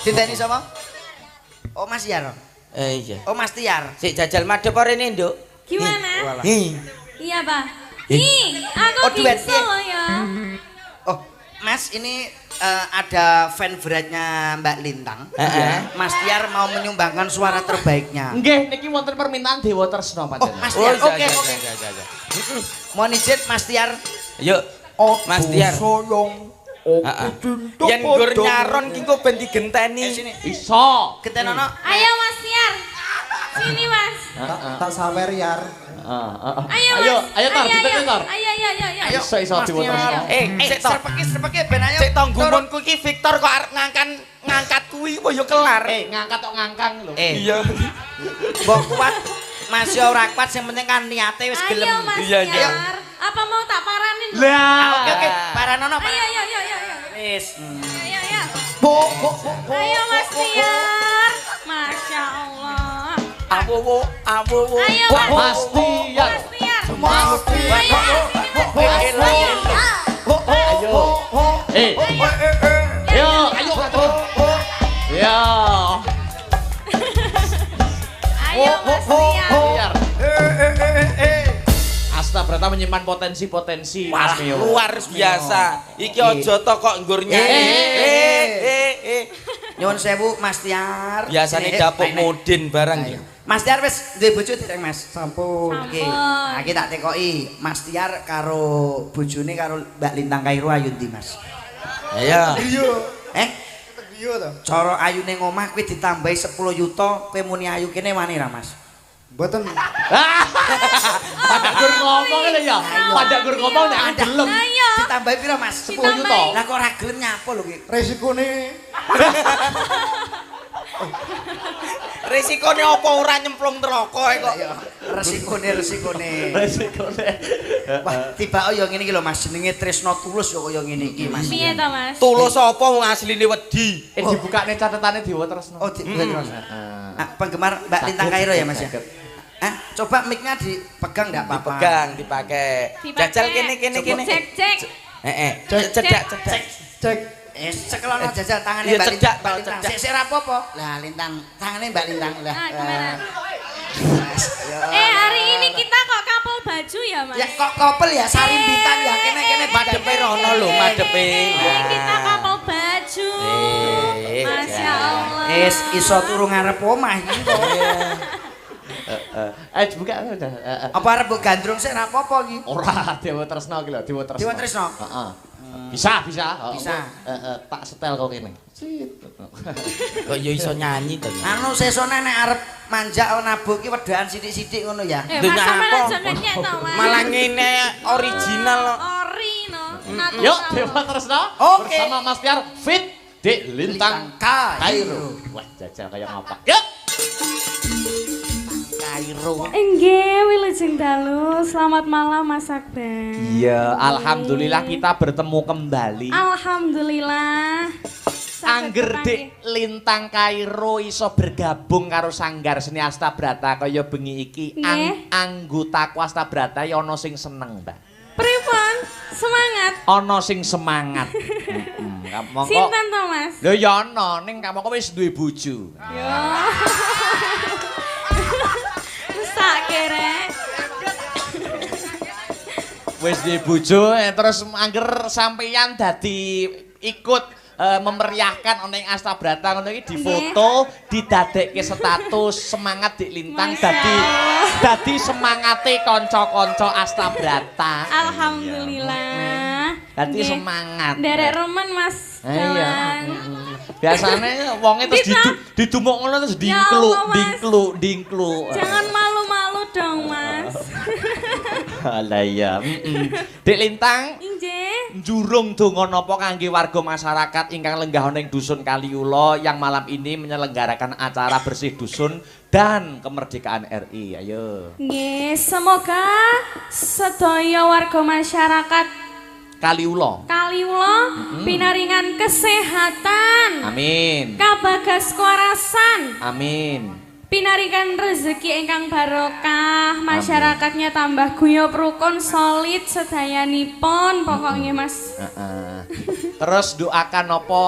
Diteni sapa? Oh Mas Yar. Iya. Oh Mas Tiar. Sik jajal madhep rene, Nduk. Gimana? Iya, Pak. Hih. Ih, aku Oh, duet, bisa loh ya. Oh, Mas ini ada fan beratnya Mbak Lintang. Mas Tiar mau menyumbangkan suara terbaiknya. Nggih, niki wonten permintaan Dewa Tresna Oh, Mas Tiar. Oke. Mohon izin Mas Tiar. Yuk. Mas Tiar. Yen nggur nyaron ki kok ben digenteni. Sini. Iso. Getenono. Ayo Mas Tiar. Sini, Mas. Tak sawer Yar. Ayo, Mas. Ayo Tor, diteni Tor. Ayo. Iso Dewa Tresna. Sik serpeki ben ayo. Sik tong gumunku iki Victor kok arep ngangkat kuwi kok ya kelar. Ngangkat tok ngangkang lho. Iya. Mbok kuat. Mas yo ora kuat sing penting kan niate wis gelem. Ayo, Mas Iya, iya. Tiar. Apa mau tak paranin? Lah. Oke. Paranono. Ayo. Wis. Ayo. Bu. Ayo Mas Tiar. Masya Allah. Awo. Ayo Mas Tiar. Mas Tiar. Ayo. Ayo. Ya. Ayo Mas Tiar. Astabrata menyimpan potensi-potensi Wah, Mas Mio. luar biasa. Iki aja to kok nggur nyanyi. Nyuwun sewu Mas Tiar. Biasane dapuk mudin barang ya. Mas Tiar wis duwe bojo dereng Mas? Sampun. Oke. Nah, iki tak tekoki. Mas Tiar karo bojone karo Mbak Lintang Kairo ayu ndi, Mas? Iya. Iya to. Cara ayune ngomah kuwi ditambahi 10 yuta, kowe muni ayu kene wani ra, Mas? Mboten. Pada gur ngomong lho ya. Pada gur ngomong nek aku gelem. Ayo. Ditambahi piro, Mas? 10 yuta. Lah kok ora gelem nyapa lho ki? Resikone Resikone apa ora nyemplung neraka kok. Resikone. Resikone. Wah, tiba yo ngene iki lho Mas, jenenge tresno tulus yo kaya ngene iki, Mas. Piye to Mas? Tulus apa wong asline wedi. Dibukane catetane Dewa Tresna. Oh, terus. Penggemar Mbak Lintang Kairo ya, Mas ya? Coba mic-nya dipegang enggak apa-apa. Dipegang, dipakai. Jajal kene. Cek. Cek. Sekelono jajal tangane Iya, Mbak cedak, Lintang. cedak. Sik apa-apa. Lah Lintang, tangane Mbak Lintang lah. Gimana? Hari ini kita kok kapal baju ya Mas? Ya kok kopel ya sarimbitan ya kene Madepe rono lho, madepe. Ini kita kapal baju. Masya Allah. Iso turu ngarep omah iki kok. Dibuka. Apa arep mbok gandrung sik ora apa-apa iki? Ora Dewa Tresna ki lho, Dewa Tresna. Dewa Tresna? Heeh. Bisa. Tak setel kok kene. Kok ya iso nyanyi to. Anu sesone nek arep manjak nabuh ki wedahan sithik-sithik ngono ya. Mas Dunya sampean apa? aja nyek to Mas. Malah ngene original. Ori no. Yuk Dewa Tresna. Oke. Bersama Mas Tiar fit Dek Lintang Kairo. Wah, jajal kayak ngapa? Yuk. Kairo. Enggak, wilujeng dalu. Selamat malam Mas Akbar. Iya, alhamdulillah kita bertemu kembali. Alhamdulillah. Angger Dek Lintang Kairo iso bergabung karo Sanggar Seni Astabrata kaya bengi iki. Nggih. Anggotaku Astabrata ya ana sing seneng, Mbak. Pripun? Semangat. Ana sing semangat. Monggo. Sinten to Mas? Lho ya ana ning kamu wis duwe bojo. Yo. Sak kere. Wis duwe bojo terus angger sampeyan dadi ikut memeriahkan ana ing Astabrata ngono iki difoto, didadekke status semangat Dik Lintang dadi semangate kanca-kanca Astabrata. Alhamdulillah. Dadi semangat. Derek remen Mas. Iya. Biasane wonge terus didumuk ngono terus Ya Allah, Mas. dingkluk. Jangan malu-malu dong Mas. Alah ya. Dik Lintang Injih. njurung donga napa kangge warga masyarakat ingkang lenggah ning dusun Kaliula yang malam ini menyelenggarakan acara bersih dusun dan kemerdekaan RI. Ayo. Nggih, semoga sedaya warga masyarakat Kaliula. pinaringan kesehatan, Amin. kabagas kewarasan, Amin. Pinarikan rezeki ingkang barokah, masyarakatnya tambah guyub rukun solid sedayanipun pokoknya Mas. Terus doakan apa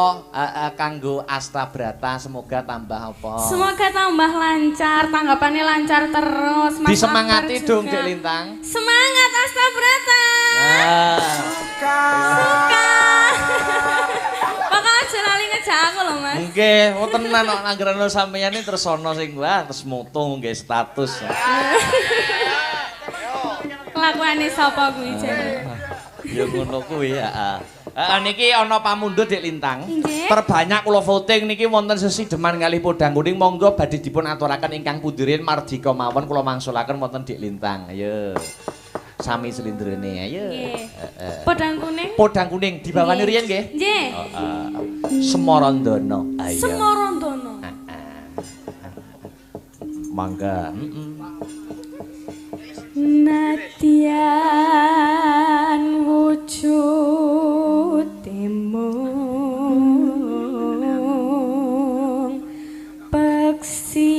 kanggo Astabrata semoga tambah apa? Semoga tambah lancar, tanggapannya lancar terus. Mas Disemangati Akbar dong juga. Dek Lintang. Semangat Astabrata. Suka. Bakal aja lali ngejak aku loh Mas. Nggih, oh tenan kok anggerane sampeyan iki terus ana sing wah terus moto nggih status. Kelakuane sapa kuwi jane? Ya ngono kuwi ya. Niki ana pamundhut Dik Lintang. Nggih. Terbanyak kula voting niki wonten sesideman kalih podang kuning monggo badhe dipun aturaken ingkang pudirin mardika mawon kula mangsulaken wonten Dik Lintang. Ayo. Sami slindrene ayo. Nggih. Podang kuning. Podang kuning dibawani riyen nggih. Nggih. Semorondana. Ayo. Semorondana. Mangga. Nadyan wujudmu peksi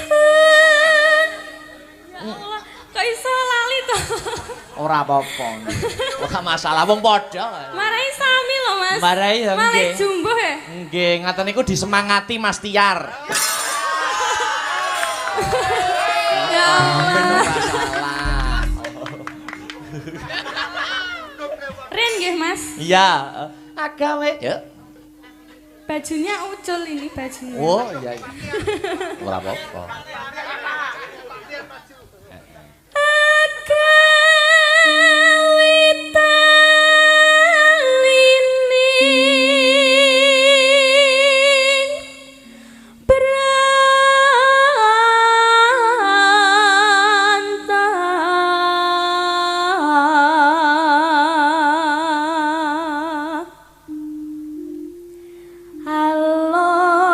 serihan ya Allah kok iso lali to Ora apa-apa. Ora masalah wong padha. marai sami lho Mas Marai ya malah nggih. jumbo ya Nggih, ngaten niku disemangati Mas Tiar. ya Allah Masalah. Ren nggih Mas Iya, agawe. Ya. bajunya ucul ini bajunya Oh, iya. Ora apa-apa.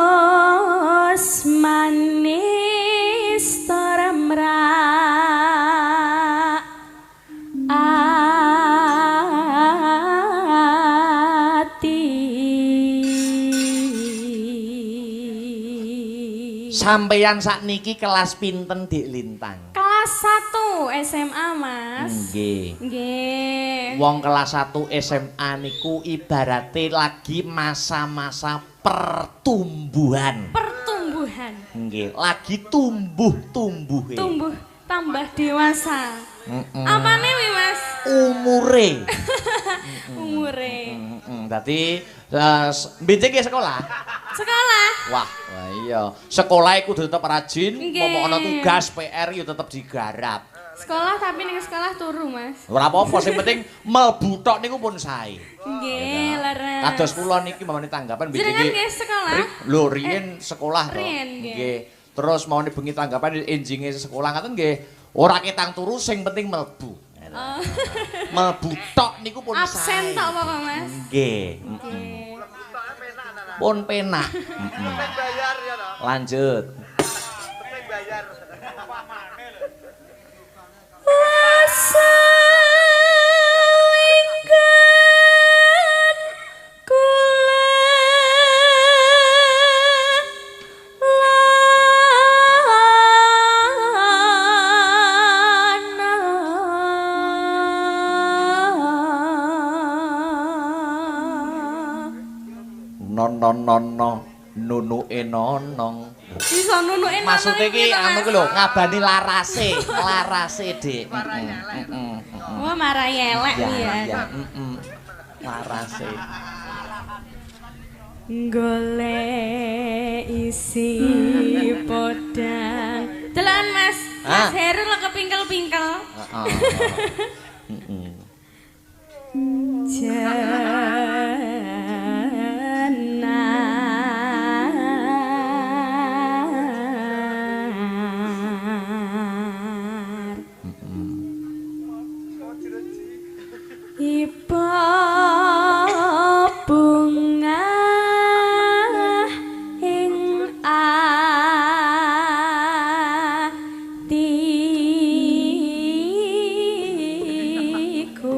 Alos manis toramrak ati Sampeyan sakniki kelas pinten Dik Lintang? kelas 1 SMA Mas Nggih. nggih Wong kelas 1 SMA niku ibarate lagi masa-masa pertumbuhan. pertumbuhan Nggih, lagi tumbuh-tumbuhe. tumbuh tambah dewasa apane wi Mas Umure. umure Dadi mbinjing ke sekolah. sekolah Wah iya. Sekolah iku kudu tetep rajin, Nggih. momok ana tugas PR yo tetep digarap. sekolah tapi ning sekolah turu Mas Ora apa-apa, sing penting mlebu tok niku pun sae. nggih leres Kados kula niki mamane tanggapan jenengan nggih sekolah Lho riyen sekolah to. riyen, nggih. Terus mamane bengi tanggapan enjinge sekolah ngaten nggih. Ora ketang turu sing penting mlebu. Oh. Mlebu tok niku pun sae. absen tok apa kok Mas Nggih. nggih Pun penak. Lanjut. Wasalingkan kula Nononono nunuke nonong. iso nunuke Maksudnya iki anu ku lho ngabani larase, Dik. wah marah elek Ya, ya larase. golek isi podang delan Mas Mas Heru lo kepingkel-pingkel Jenar Iba bunga ing atiku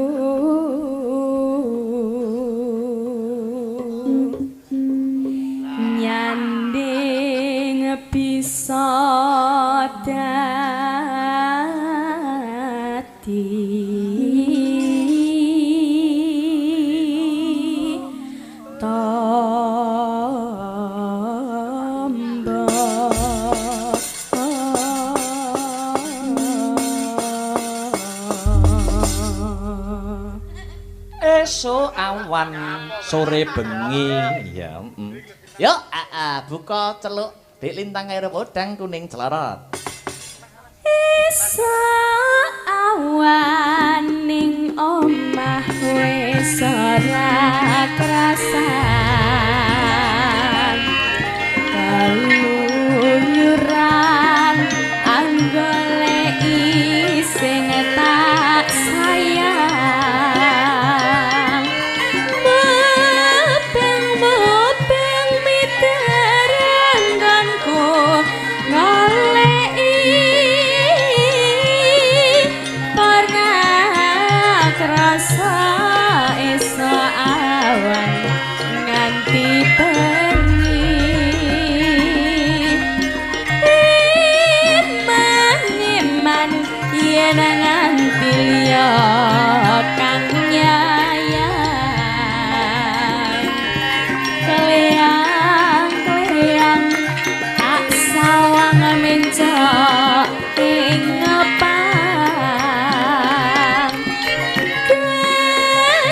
esuk awan sore bengi ya. Yuk, buka celuk Dik Lintang karo podang kuning celorot. Esuk awan ning omah wis ora krasan. Kaluyuran anggoleki sing tak sayang. Mobeng miterangganku goleki pernah kerasa esok awan nganti bengi. Iman yen nganti liya kang nyayang. Kleang-kleang tak sawang mencok ing ngepang.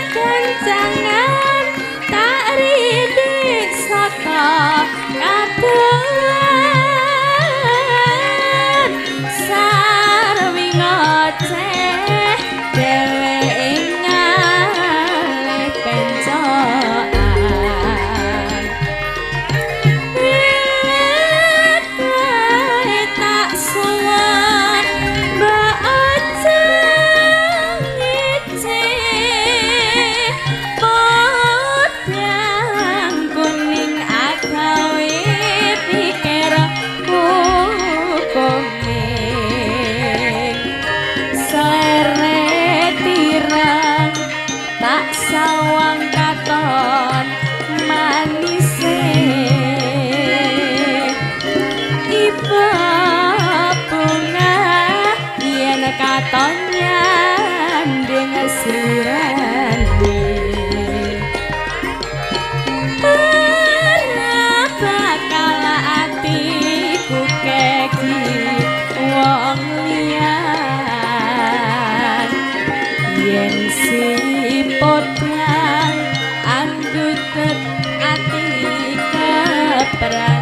Kekencangan tak ridik saka kaduan. Sarwi ngoceh dhewe ngalih pencokan. Tak suwan mbak ajeng ice podang kuning agawe pikir kuning seleret tirang tak sawang katon manise. Iba bunga yen katon nyanding sirane. Ora bakal atiku keki wong liyan yen si podang andutut ati kepranan.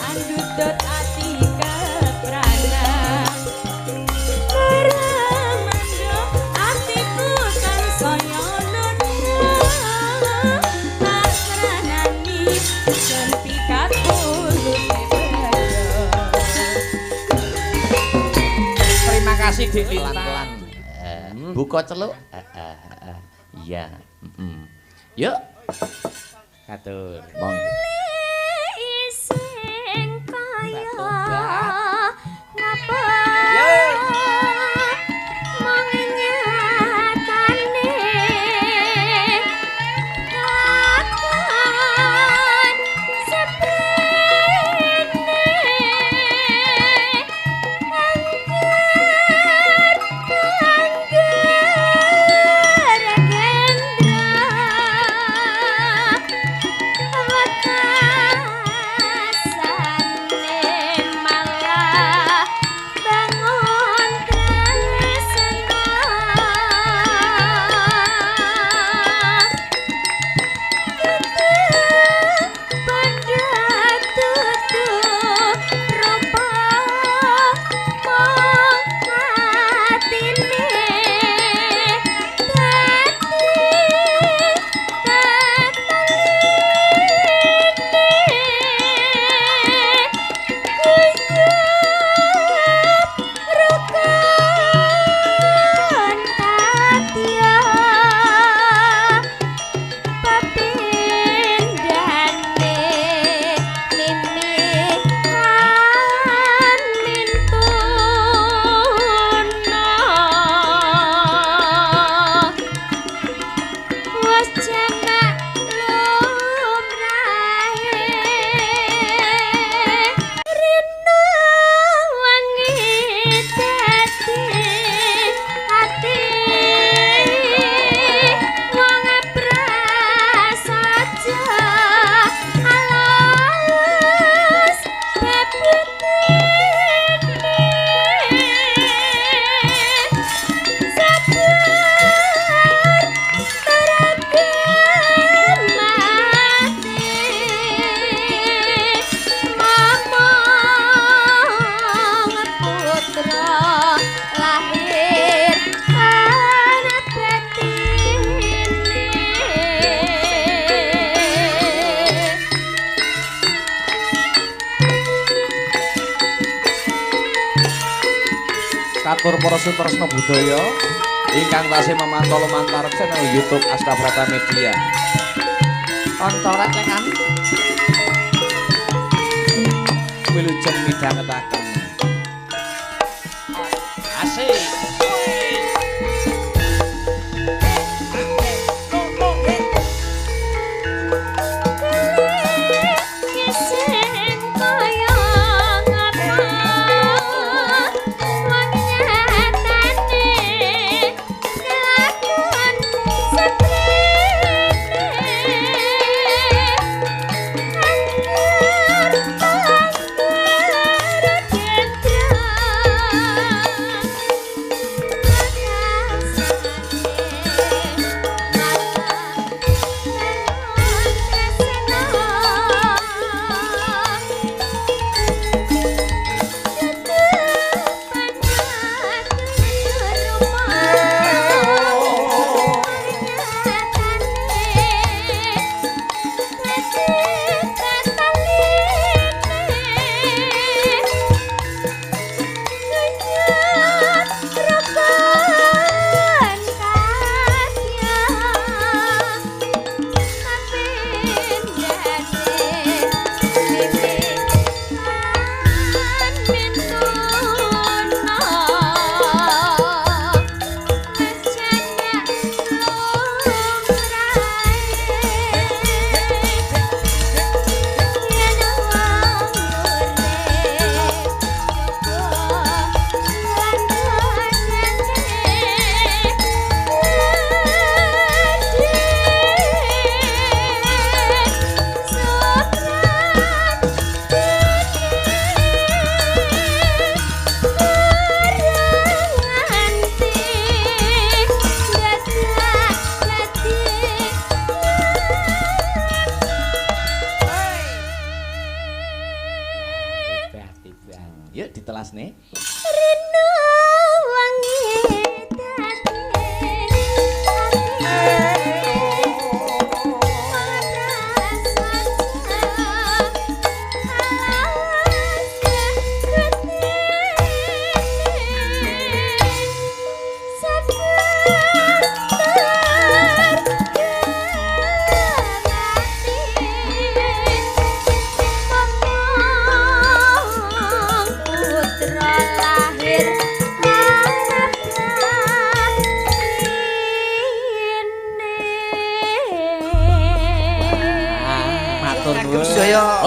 Andut ati kepranan. kasih Dik Lintang. Buka celuk. Iya. Yuk. Katur. Mong. Ising kaya ngapa mengingatane akan sepene Katur para sutresna budaya ingkang tasih memantau lumantar channel YouTube Astabrata Media. Oncoret kan wilujeng midhangetaken. Asik.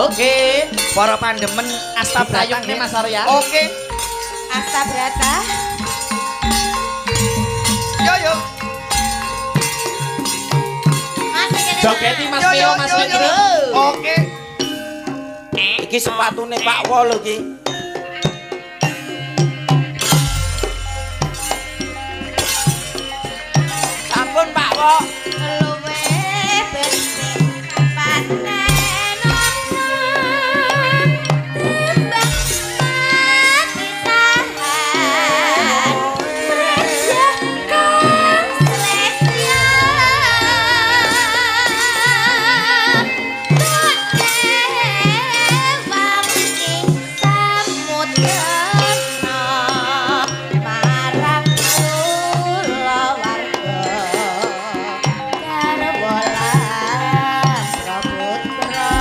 Oke. Para pandemen Astabrata Dipayungke Mas Arya. Oke. Astabrata. Yo yo. Jogeti Mas Tio, Mas Fitro. Oke. Iki sepatune Pak Wo lho iki. Sampun Pak Wo. Luwih bersih panen ana timbang mati tahan Raja kang selesya wangi samudana marang kula warga karbolan praputra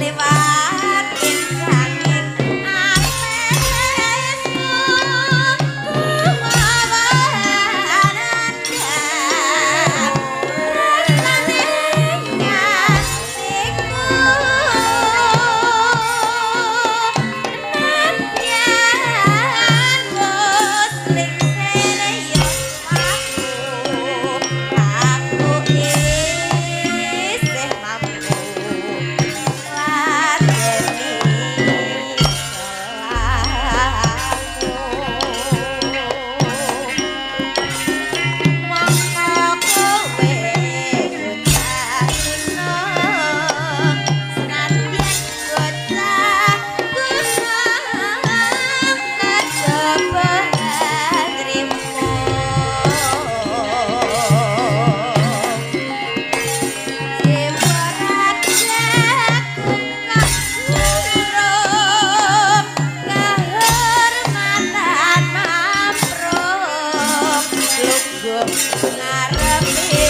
liwat insanging amesmu kumawanan rasane nyasiku nadyan musling serius aku isih mampu ladeni selaku mongko kowe gocasina senadyan gocah guna kejaba ngrimu Dewa raja kungkak kehormatan mampruk lungguh ngarepe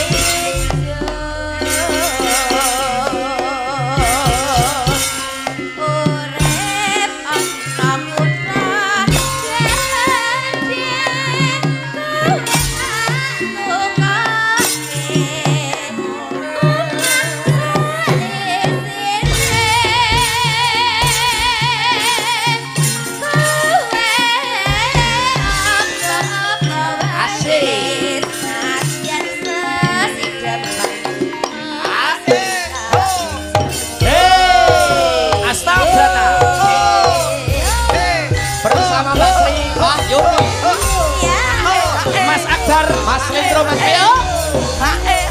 urip ana putra gede Astabrata. Bersama Mbak Sri Wahyuni, Mas Akbar, Mas Lintro, Mas Tio.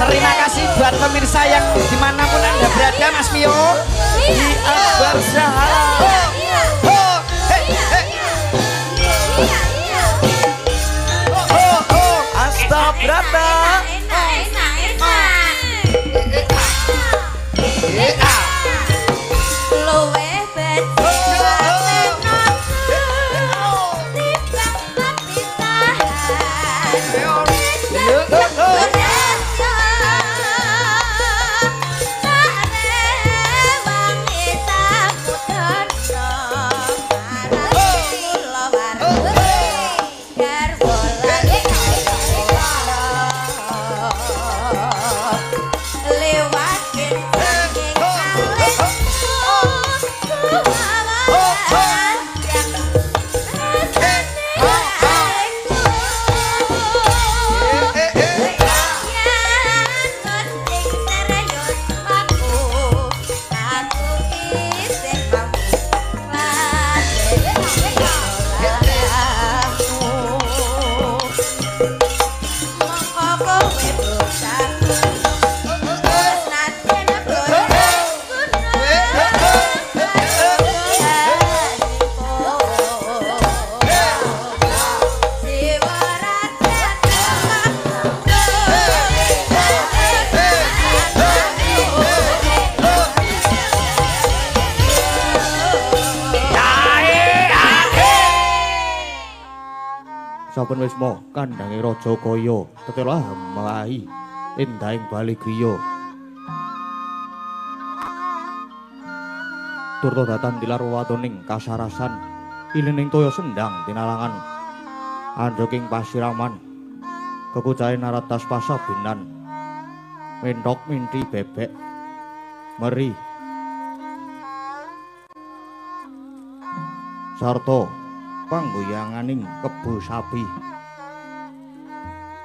terima kasih buat pemirsa yang dimanapun Anda berada, Mas Mio. Di Akbar Sahara. Astabrata. Luwih bersih panen timbang mati Saben wis moh kandange Raja Kaya tetelah mlahi endahing bali griya. Turta datan tilar watoning kasarasan ilining toya sendang tinalangan andhaking pasiraman kekucahe naratas pasabinan mentok minti bebek meri sarta panggoyanganing kebo sapi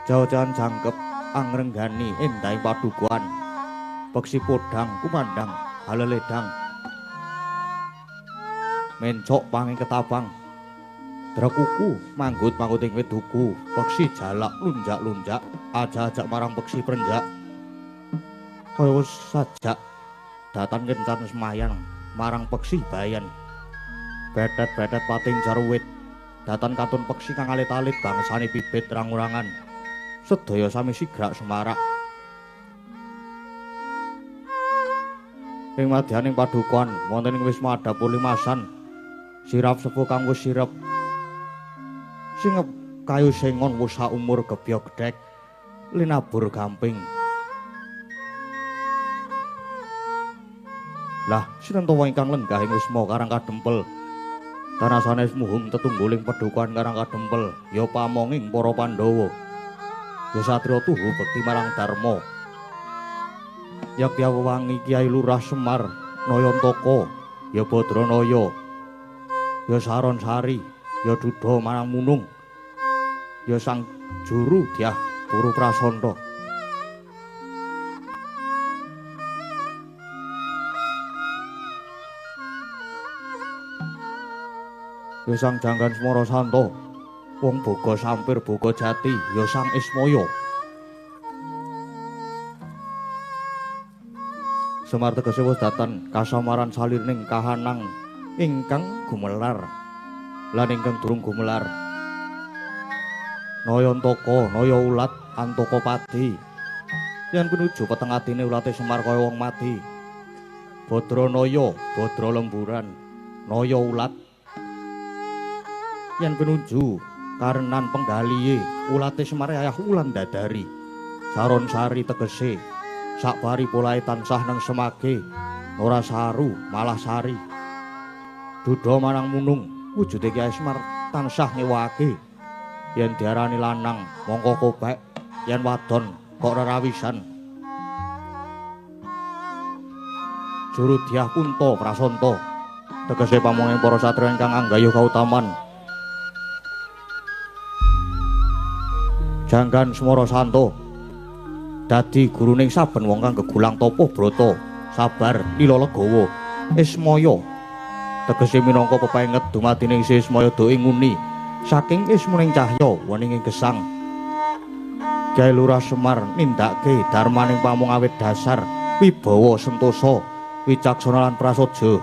jauh-jauhan jangkep angrenggani endahing padukuhan peksi podang kumandang haleledang mencok panging ketabang drakuku manggut-manggut ing weduku peksi jalak lunjak-lunjak aja-ajak marang peksi prenjak kaya sajak datan kencan semayang marang peksi bayan betet-betet pating jarwit datan katun peksi kang alit-alit bangsane bibit rang-urangan sedaya sami sigrak semarak ing madyaning padukuhan wonten ing wisma adapur limasan sirap sepuh kang wis sirep singep kayu sengon wis saumur gebyog gedhek linabur gamping lah sinten to ingkang lenggah ing wisma Karang Kadempel tanah sanes muhung tetungguling padukuhan Karang Kadempel ya pamonging para Pandhawa ya satriya tuhu bekti marang dharma Yakya Wewangi Kyai Lurah Semar Nayantaka ya Badranaya ya Saron Sari ya Dudha marang Munung ya Sang Juru Dyah Puru Prasanta ya Sang Janggan Semara Santa wong boga sampir boga jati ya Sang Ismaya Semar tegese wis datan kasamaran salirning kahanang ingkang gumelar lan ingkang durung gumelar Nayantaka Naya Ulat Antaka Pati yen pinuju peteng atine ulate Semar kaya wong mati Badranaya Badra Lemburan Naya Ulat yen pinuju karenan penggalihe ulate Semar ayah ulan dadari Saron Sari tegese sakbari polahe tansah nang semage ora saru malah sari Dudha marang Munung wujude Kyai Semar tansah ngewake yen diarani lanang mongko kopek yen wadon kok rerawisan Juru Dyah Kunto Prasanta tegese pamonging para satriya ingkang anggayuh kautaman Janggan Semara Santa dadi guruning saben wong kang gegulang topo brata sabar lila legawa Ismaya tegese minangka pepenget dumadining Ismaya do ing nguni saking ismuning cahya weninging gesang Kyai Lurah Semar nindakake darmaning pamung awit dasar wibawa sentosa wicaksana lan prasaja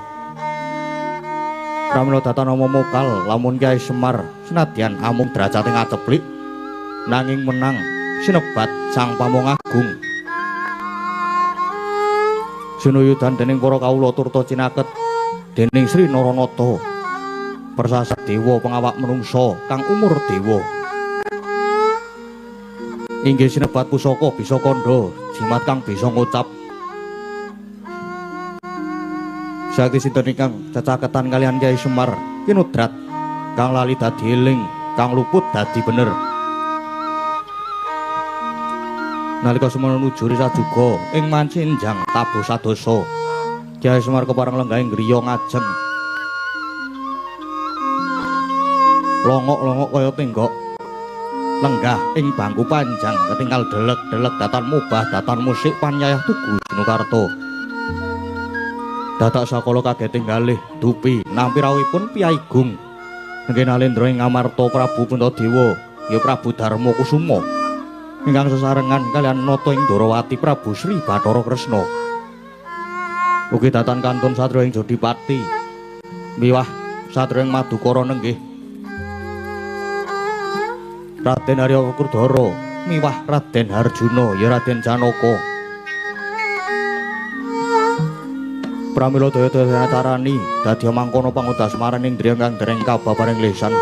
pramila datanama mokal lamun Kyai Semar senadyan amung drajating aceplik nanging menang sinebat Sang Pamong Agung sinuyudan dening para kawula turta cinaket dening Sri Naranata persasat dewa pengawak menungsa kang umur dewa inggih sinebat pusaka bisa kandha jimat kang bisa ngucap sakti sinten ingkang cecaketan kalian Kyai Semar kinudrat kang lali dadi eling kang luput dadi bener nalika semana nuju risa juga ing mancinjang tabuh sadosa Kyai Semar kepareng lenggahing griya ngajeng longok-longok kaya tenggok lenggah ing bangku panjang ketinggal delek-delek datan mubah datan musik panyayah tugu Junukarta dadak sakala kageting galih dupi nampi rawuhipun Piyai Gung nggih nalendra ing ngamarta Prabu Puntadewa ya Prabu Darma Kusuma ingkang sesarengan kalian nata ing Darawati Prabu Sri Bathara Kresna ugi datan kantun satriya ing Jodipati miwah satriya ing Madukara nenggih Raden Arya Kurdara miwah Raden Harjuna ya Raden Janaka pramila daya-daya acarani dadi mangkono pangudas maraning Indriya kang dereng kababaring lesan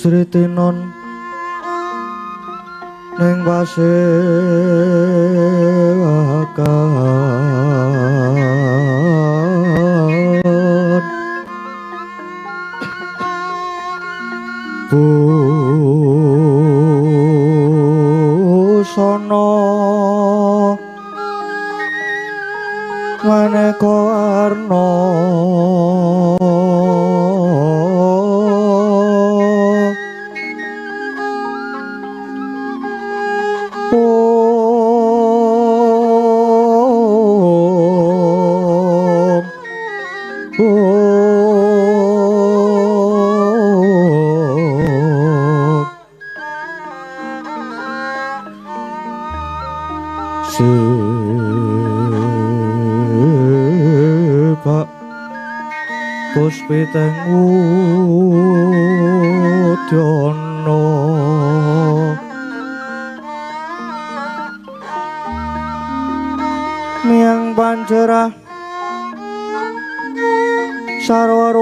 Sritinon ning pasewakan busana maneka warna Puspiteng udana miang pancerah sarwarukma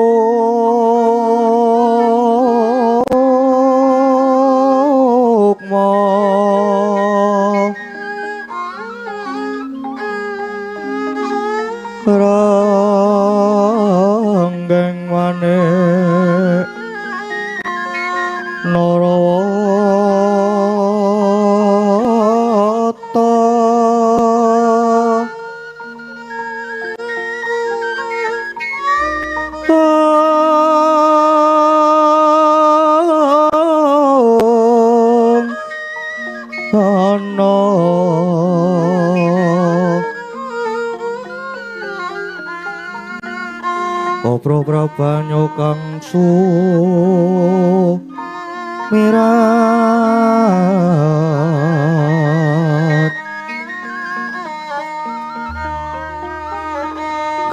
ranggeng manik Narawata ana Prabanyo kang sumirat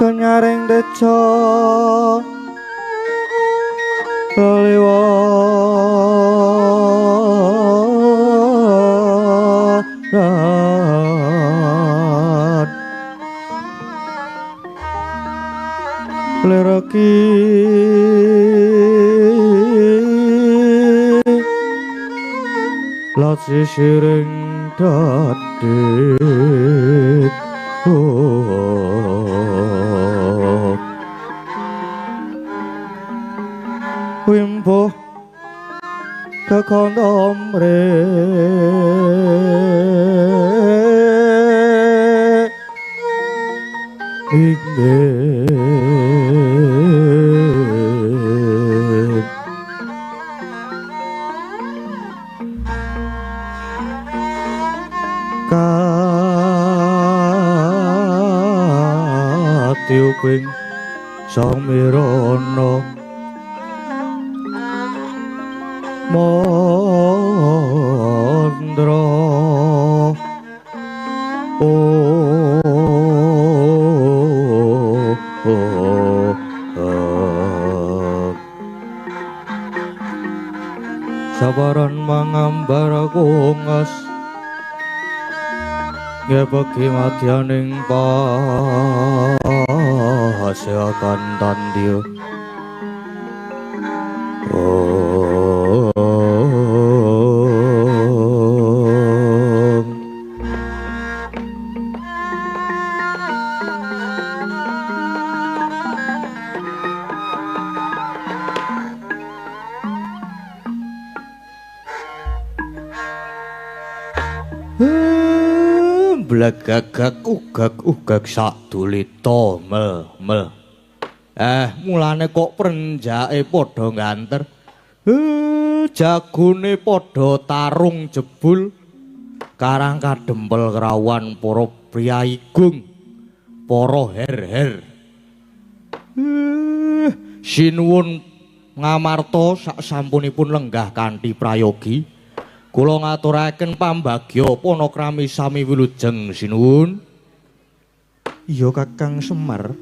kenyaring deca kaliwaran leraki lati siring dadit wimpo kekondomre katiuping sang mirana mandra sabaran mangambar kongas ngepeki madyaning pasewakan tandiyo Blagagak ugag sadulita mel. Mulane kok prenjake padha nganter. Jagone padha tarung jebul. Karang kadempel kerawan para priyayigung, para her-her. Sinuwun ngamarta saksampunipun lenggah kanthi prayogi. Kula ngaturaken pambagya panakrami sami wilujeng sinuwun. Iya Kakang Semar.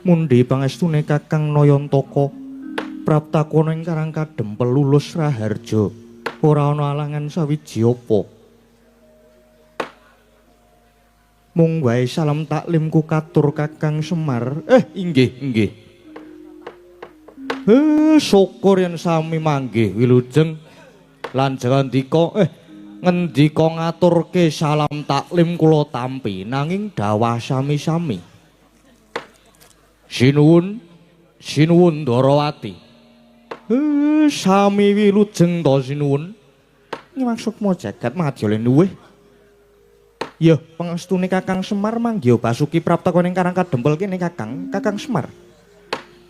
Mundi pangestune Kakang Nayantaka praptakana ing Karang Kadempel lulus Raharja. Ora ana alangan sawiji apa. Mung wae salam taklimku katur Kakang Semar. Inggih. Syukur yen sami manggih wilujeng lan ngendika ngaturke salam taklim kula tampi nanging dawah sami-sami. Sinuwun Ndarawati. Sami wilujeng to sinuwun. Maksudmu jagat madya luwih. Ya, pangestune Kakang Semar manggih Basuki Prapta ning Karang Kadempel kene Kakang Semar.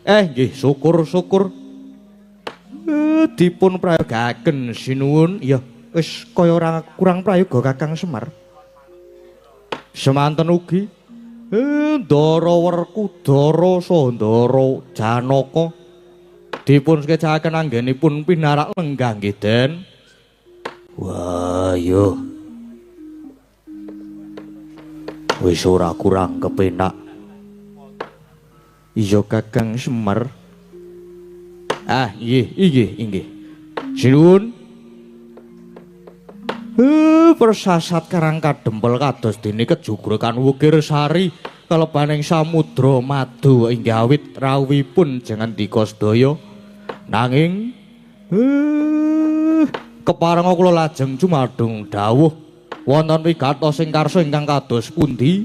Nggih, syukur. Dipun prayogaken sinuwun. Ya, wis kaya ora kurang prayoga Kakang Semar. Semanten ugi Ndara Werkudara saha Ndara Janaka dipun skecahaken anggenipun pinarak lenggah nggih, Den. Wah, yo. Wis ora kurang kepenak. Iya Kakang Semar. Inggih. Sinuwun. Persasat Karang Kadempel kados dene kejugrakan Wukir Sari kalebaning samudra madu inggih awit rawuhipun jangan dika sedaya. Nanging keparenga kula lajeng jumadung dawuh wonten wigatos ing karsa ingkang kados pundi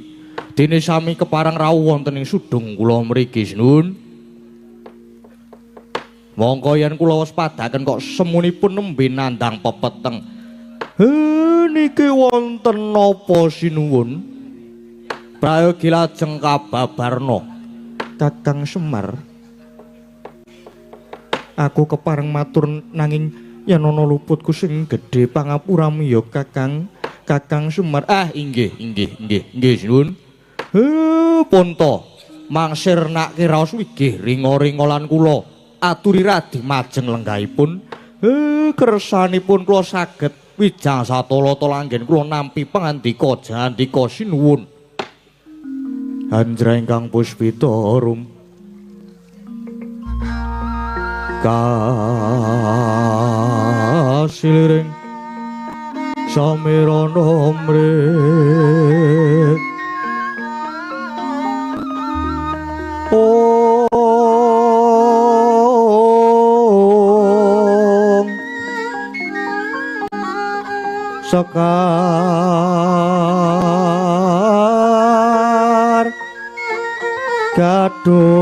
dene sami kepareng rawuh wonten ing sudung kula mriki sinuwun. Mongko yen kula waspadaken kok semunipun nembe nandhang pepeteng. Niki wonten napa sinuwun? Prayogi lajeng kababarna Kakang Semar. Aku kepareng matur nanging yen ana luputku sing gedhe pangapuramu ya Kakang Semar. Inggih sinuwun. Punta mangsirnake raos wigih ringa-ringa lan kula aturi radi majeng lenggahipun. Kersanipun kula saged wijang satolata langgen kula nampi pangandika jandika sinuwun. Anjra ingkang puspita rum kasiliring samirana mrit Sekar gadung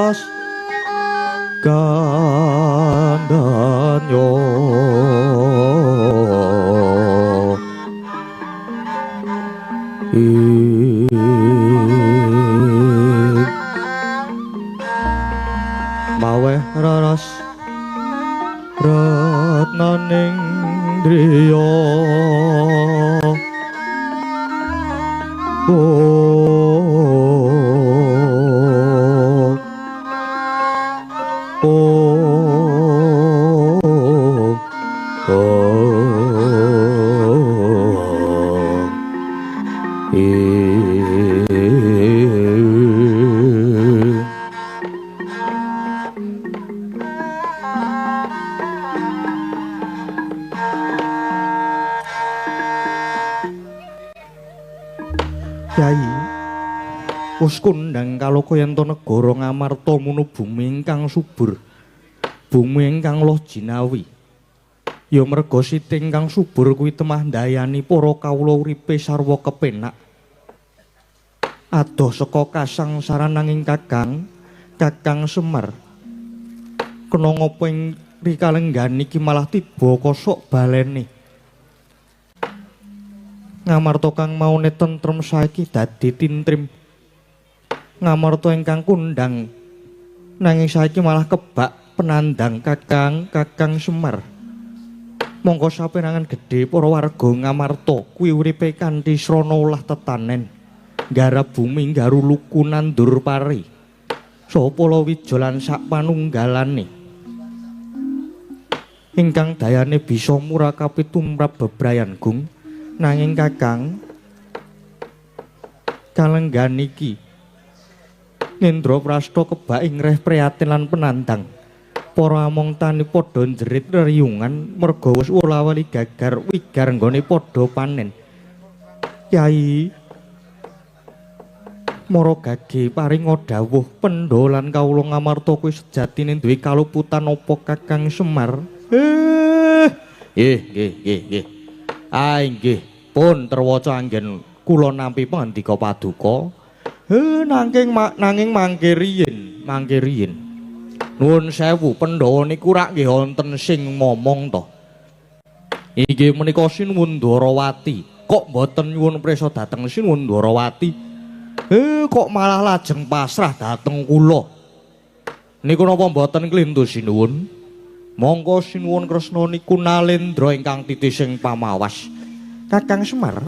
nas gandanyo maweh raras ratnaning driya Kyai wis kondhang kaloka yen to negara Ngamarta munu bumi ingkang subur, bumi ingkang loh jinawi. Ya merga siti ingkang subur kuwi temah ndayani para kawula uripe sarwa kepenak. Adoh saka kasangsaran nanging Kakang Semar. Kena ngapa ing rikalenggan iki malah tiba kosok balene. Ngamarta kang maune tentrem saiki dadi tintrim. Ngamarta ingkang kondhang nanging saiki malah kebak penandang Kakang Semar. Mongko saperangan gedhe para warga Ngamarta kuwi uripe kanthi srana ulah tetanen. Nggarap bumi nggaru luku nandur pari. Saha palawija lan sak panunggalane. Ingkang dayane bisa murakapi tumrap bebrayan gung. Nanging Kakang kalenggan iki Ngendra Prasta kebak ingreh prihatin lan penantang. Para among tani padha njerit reriyungan merga wis wala-wali gagar wigar nggone padha panen. Kyai Mara Gage paringa dawuh pendha lan kawula ngamarta kuwi sejatine duwe kaluputan apa Kakang Semar. Nggih. Nggih. Pun terwaca anggen kula nampi pangandika paduka. Nanging mangke riyin. Nuwun sewu Pandhawa niku rak nggih wonten sing ngomong to. Inggih menika Sinuwun Dwarawati. Kok mboten nyuwun prisa dhateng Sinuwun Dwarawati? Kok malah lajeng pasrah dhateng kula. Niku napa mboten klintu Sinuwun? Monggo Sinuwun Kresna niku nalendra ingkang titising pamawas. Kakang Semar.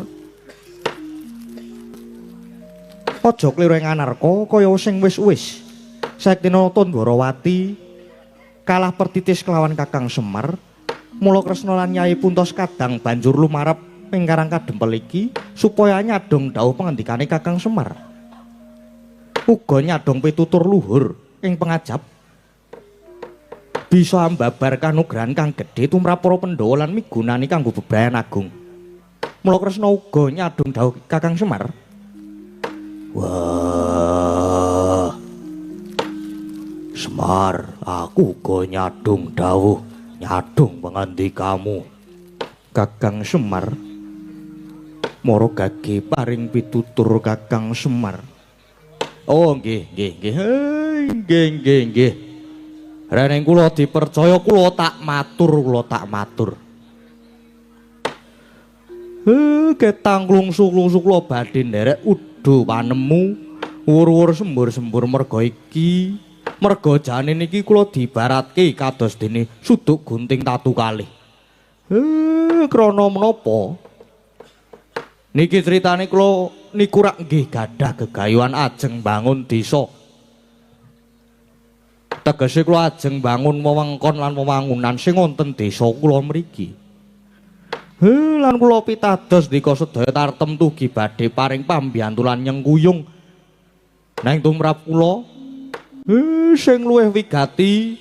Aja kliru ing anarka kaya sing wis-wis. Saktinata Dwarawati kalah pertitis kelawan Kakang Semar. Mula Kresna lan Nyai Puntos kadang banjur lumarep ing karang kadempel iki supaya nyadong dawuh pangandikane Kakang Semar. Uga nyadong pitutur luhur ing pangajap bisa ambabar kanugrahan kang gedhe tumrap para Pandhawa lan migunani kanggo bebrayan agung. Mula Kresna uga nyadong dawuh Kakang Semar. Wah, Semar, aku uga nyadong dawuh, nyadong pangandikamu. Kakang Semar. Mara Gage paring pitutur Kakang Semar. Oh, nggih. Reneng kula dipercaya kula tak matur. Ketang klungsuk-klungsuk kula badhe nderek udu panemu, wur-wur sembur-sembur merga iki. Merga jane niki kula dibaratke kados dene suduk gunting tatu kalih. Krana menapa? Niki critane kula niku rak nggih gadah gegayuhan ajeng bangun desa. Tegese kula ajeng bangun wewengkon lan wewangunan sing wonten desa kula mriki. Lan kula pitados dika sedaya tartem tugi badhe paring pambiyantu lan nyengkuyung. Nang tumrap kula sing luwih wigati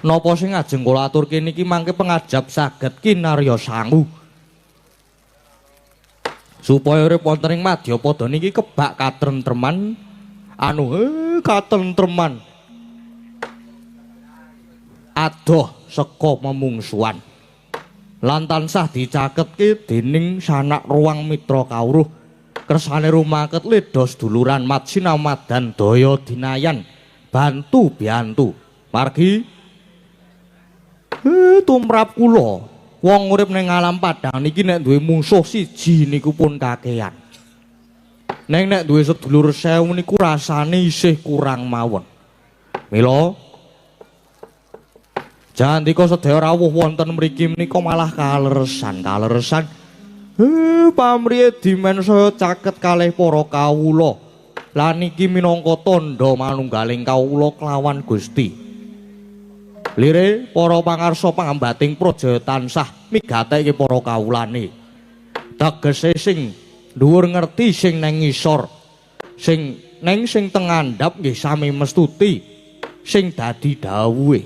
napa sing ajeng kula aturke niki mangke pengajap saged kinarya sangu. Supaya urip wonten ing Madyapada niki kebak katentreman katentreman adoh saka memungsuhan lan tansah dicaketke dening sanak ruang mitra kawruh kersane rumaket ledos duluran mat sinamadan daya dinayan bantu biantu margi tumrap kula wong urip ning alam padang niki nek duwe mungsuh siji niku pun kakehan. Neng nek duwe sedulur 1000 niku rasane isih kurang mawon. Mila jandika sedaya rawuh wonten mriki menika malah kaleresan. Pamriye dimen saya caket kalih para kawula. Lan iki minangka tandha manunggaling kawula kelawan Gusti. Lire para pangarsa pangambating praja tansah migateke para kawulane. Tegese sing dhuwur ngerti sing nang ngisor. Sing tengandhap nggih sami mestuti sing dadi dawuhe.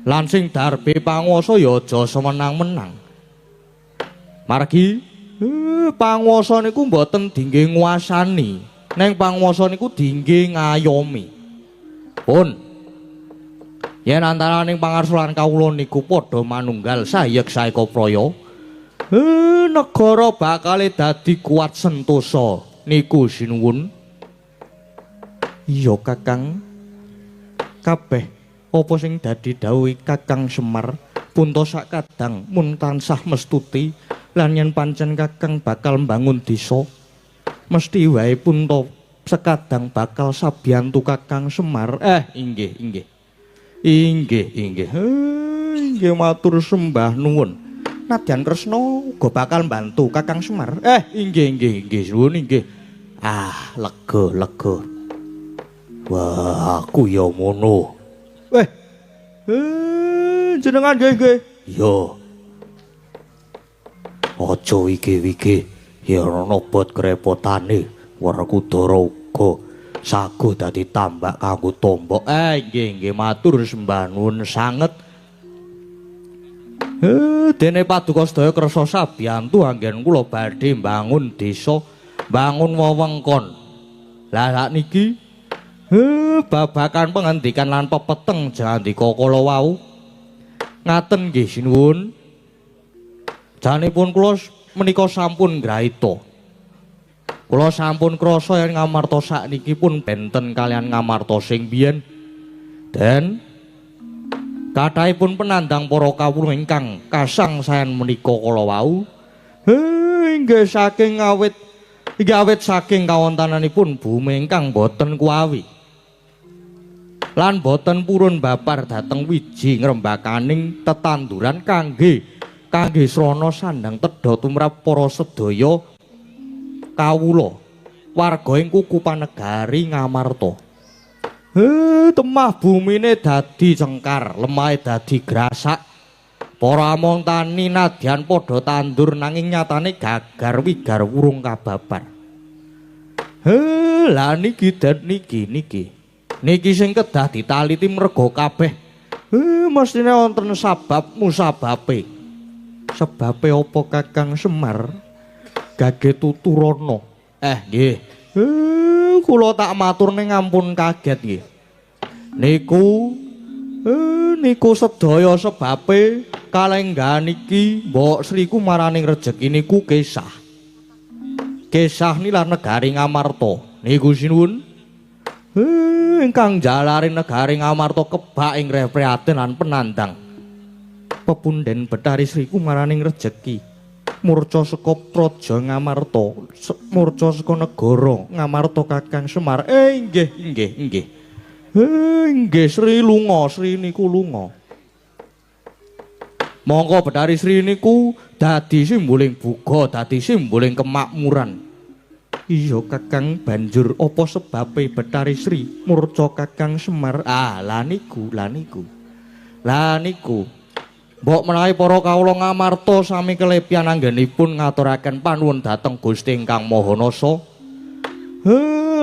Lan sing darbe panguwasa ya aja semenang-menang. Margi panguwasa niku mboten dingge nguasani, neng panguwasa niku dingge ngayomi. Pun yen antaraning pangarsa lan kawula niku padha manunggal sayek saeka praya, negara bakal dadi kuat sentosa niku Sinuwun. Iya Kakang, kabeh apa sing dadi dawuh Kakang Semar punta sakadang mun tansah mestuti lan yen pancen Kakang bakal mbangun desa mesti wae punta sekadang bakal sabiyantu Kakang Semar. Inggih matur sembah nuwun. Nadyan Kresna uga bakal mbantu Kakang Semar. Inggih nuwun inggih. Lega. Wah, aku ya ngono. Jenengan nggih. Yo. Aja wige-wige yen ana bot krepotane Werkudara uga saguh dadi tambak kanggo tombok. Nggih matur sembah nuwun sanget. Dene paduka sedaya kersa sabiyantu anggen kula badhe mbangun desa, bangun wewengkon. Lah sakniki babakan pengendikan lan pepeteng jandika kala wau. Ngaten nggih sinuwun. Janipun kula menika sampun grahita. Kula sampun krasa yen ngamarta sakniki pun benten kalian ngamarta sing biyen. Den kathahipun penandang para kawula ingkang kasangsayan menika kala wau. Inggih saking awit saking kawontenanipun bumi ingkang boten kuawi. Lan boten purun babar dhateng wiji ngrembakaning tetanduran kangge srana sandang tedha tumrap para sedaya kawula warga ing kuku Panegari Ngamarta. Temah bumine dadi cengkar, lemahe dadi grasak. Para among tani nadyan padha tandur nanging nyatane gagar wigar wurung kababar. Lah niki den niki sing kedah ditaliti merga kabeh mestine wonten sabab musababe. Sebabe apa Kakang Semar gage tuturana? Nggih. Kula tak matur ning ampun kaget nggih. Niku sedaya sebabe kalenggan iki Mbok Sri Kumaraning rejeki niku kesah. Kesah nilar negari Ngamarta. Niku sinuwun. Ingkang jalari negari Ngamarta kebak ing repriaten lan penandang. Pepunden Betari Sri Kumaraning rejeki murca saka praja Ngamarta, murca saka negara Ngamarta Kakang Semar. Nggih. Nggih Sri lunga, Sri niku lunga. Monggo Betari Sri niku dadi simboling buga, dadi simboling kemakmuran. Iya Kakang, banjur apa sebabe Betari Sri murca Kakang Semar? Lah niku. Mbok menawi para kawula Ngamarta sami kelepian anggenipun ngaturaken panuwun dhateng Gusti ingkang Maha Nasa.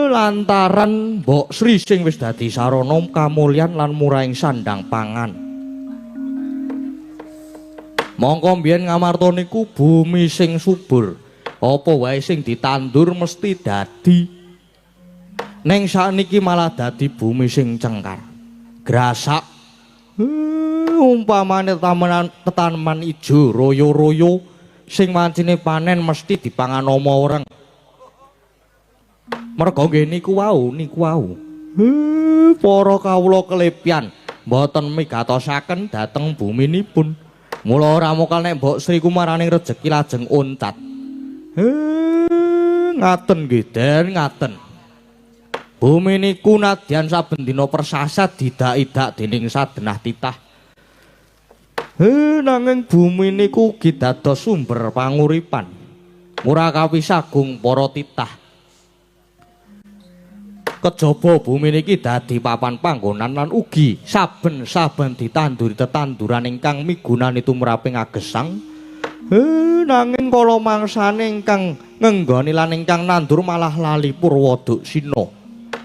Lantaran Mbok Sri sing wis dadi sarana kamulyan lan murahing sandang pangan. Mongko mbiyen Ngamarta niku bumi sing subur. Apa wae sing ditandur mesti dadi. Ning sakniki malah dadi bumi sing cengkar. Grasak. Umpamane tanaman ijo royo-royo sing mancine panen mesti dipangan ama orang. Merga nggih niku wau. Para kawula kelepian mboten migatosaken dhateng buminipun. Mula ora mokal nek Mbok Sri Kumaraning rejeki lajeng uncat. Ngaten nggih, Den, ngaten. Bumi niku nadyan saben dina persasat didak-idak dening sadenah titah. Nanging bumi niku ugi dados sumber panguripan. Murakawi sagung para titah. Kejaba bumi niki dadi papan panggonan lan ugi saben-saben ditanduri tetanduran ingkang migunani tumraping agesang. Nanging kala mangsane ingkang ngenggoni lan ingkang nandur malah lali Purwaduk Sina.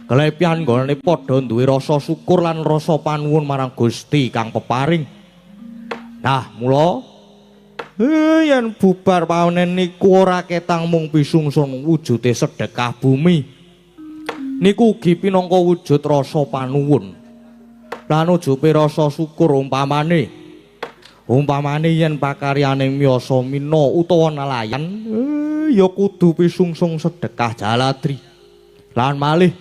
Kelepian nggone padha duwe rasa syukur lan rasa panuwun marang Gusti kang peparing. Nah, mula yen bubar panen niku ora ketang mung pisungsung wujude sedekah bumi. Niku ugi pinangka wujud rasa panuwun. Lan ujupe rasa syukur umpamane yen pakaryaning miyasa mina utawa nelayan ya kudu pisungsung sedekah jaladri. Lan malih